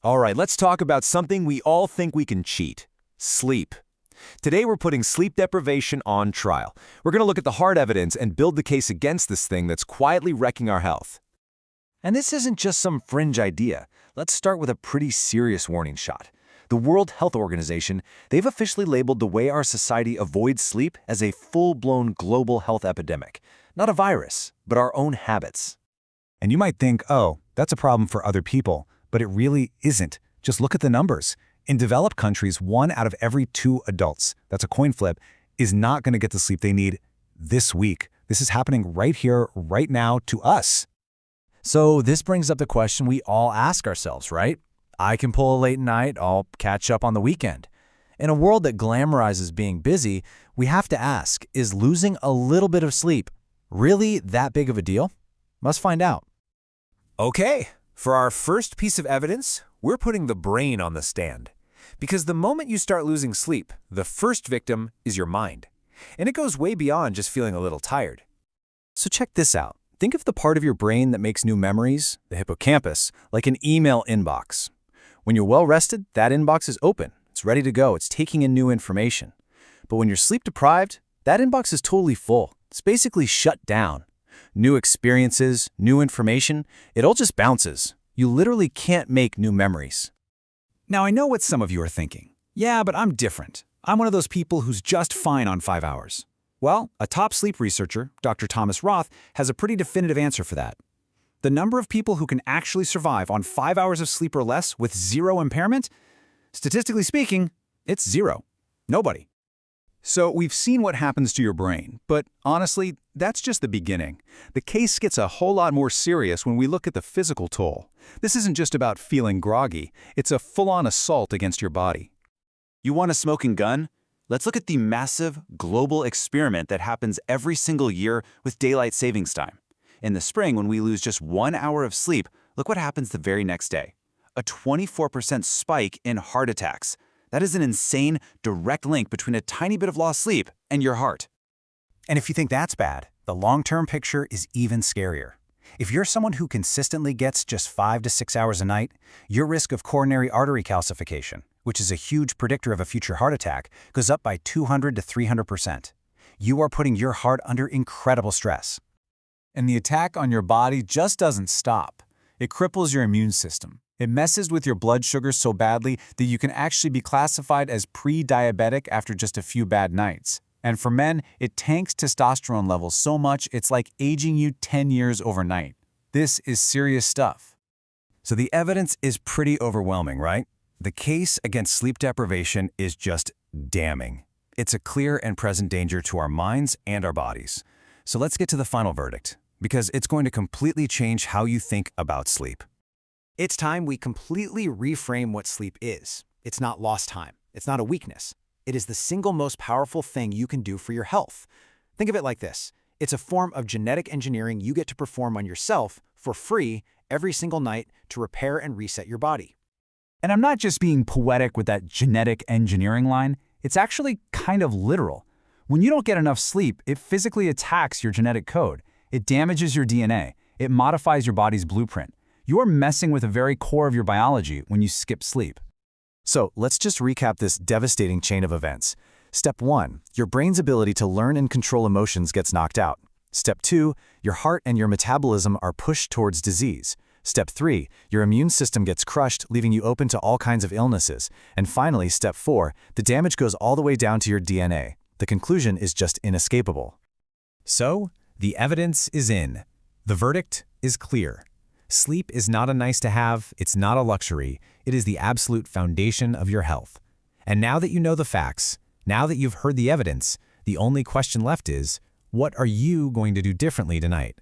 All right, let's talk about something we all think we can cheat: sleep. Today we're putting sleep deprivation on trial. We're going to look at the hard evidence and build the case against this thing that's quietly wrecking our health. And this isn't just some fringe idea. Let's start with a pretty serious warning shot. The World Health Organization, they've officially labeled the way our society avoids sleep as a full-blown global health epidemic. Not a virus, but our own habits. And you might think, oh, that's a problem for other people, but it really isn't. Just look at the numbers. In developed countries, 1 out of every 2 adults, that's a coin flip, is not going to get the sleep they need this week. This is happening right here, right now, to us. So this brings up the question we all ask ourselves, right? I can pull a late night, I'll catch up on the weekend. In a world that glamorizes being busy, we have to ask, is losing a little bit of sleep really that big of a deal? Let's find out. Okay, for our first piece of evidence, we're putting the brain on the stand. Because the moment you start losing sleep, the first victim is your mind. And it goes way beyond just feeling a little tired. So check this out. Think of the part of your brain that makes new memories, the hippocampus, like an email inbox. When you're well rested, that inbox is open. It's ready to go. It's taking in new information. But when you're sleep deprived, that inbox is totally full. It's basically shut down. New experiences, new information, it all just bounces. You literally can't make new memories. Now, I know what some of you are thinking. Yeah, but I'm different. I'm one of those people who's just fine on 5 hours. Well, a top sleep researcher, Dr. Thomas Roth, has a pretty definitive answer for that. The number of people who can actually survive on 5 hours of sleep or less with zero impairment, statistically speaking, it's zero. Nobody. So we've seen what happens to your brain, but honestly, that's just the beginning. The case gets a whole lot more serious when we look at the physical toll. This isn't just about feeling groggy, it's a full-on assault against your body. You want a smoking gun? Let's look at the massive global experiment that happens every single year with daylight savings time. In the spring, when we lose just 1 hour of sleep, look what happens the very next day. A 24% spike in heart attacks. That is an insane, direct link between a tiny bit of lost sleep and your heart. And if you think that's bad, the long-term picture is even scarier. If you're someone who consistently gets just 5 to 6 hours a night, your risk of coronary artery calcification, which is a huge predictor of a future heart attack, goes up by 200 to 300%. You are putting your heart under incredible stress. And the attack on your body just doesn't stop. It cripples your immune system. It messes with your blood sugar so badly that you can actually be classified as pre-diabetic after just a few bad nights. And for men, it tanks testosterone levels so much it's like aging you 10 years overnight. This is serious stuff. So the evidence is pretty overwhelming, right? The case against sleep deprivation is just damning. It's a clear and present danger to our minds and our bodies. So let's get to the final verdict, because it's going to completely change how you think about sleep. It's time we completely reframe what sleep is. It's not lost time. It's not a weakness. It is the single most powerful thing you can do for your health. Think of it like this. It's a form of genetic engineering you get to perform on yourself for free every single night to repair and reset your body. And I'm not just being poetic with that genetic engineering line. It's actually kind of literal. When you don't get enough sleep, it physically attacks your genetic code. It damages your DNA. It modifies your body's blueprint. You're messing with the very core of your biology when you skip sleep. So let's just recap this devastating chain of events. Step 1, your brain's ability to learn and control emotions gets knocked out. Step 2, your heart and your metabolism are pushed towards disease. Step 3, your immune system gets crushed, leaving you open to all kinds of illnesses. And finally, Step 4, the damage goes all the way down to your DNA. The conclusion is just inescapable. So, the evidence is in. The verdict is clear. Sleep is not a nice-to-have, it's not a luxury, it is the absolute foundation of your health. And now that you know the facts, now that you've heard the evidence, the only question left is, what are you going to do differently tonight?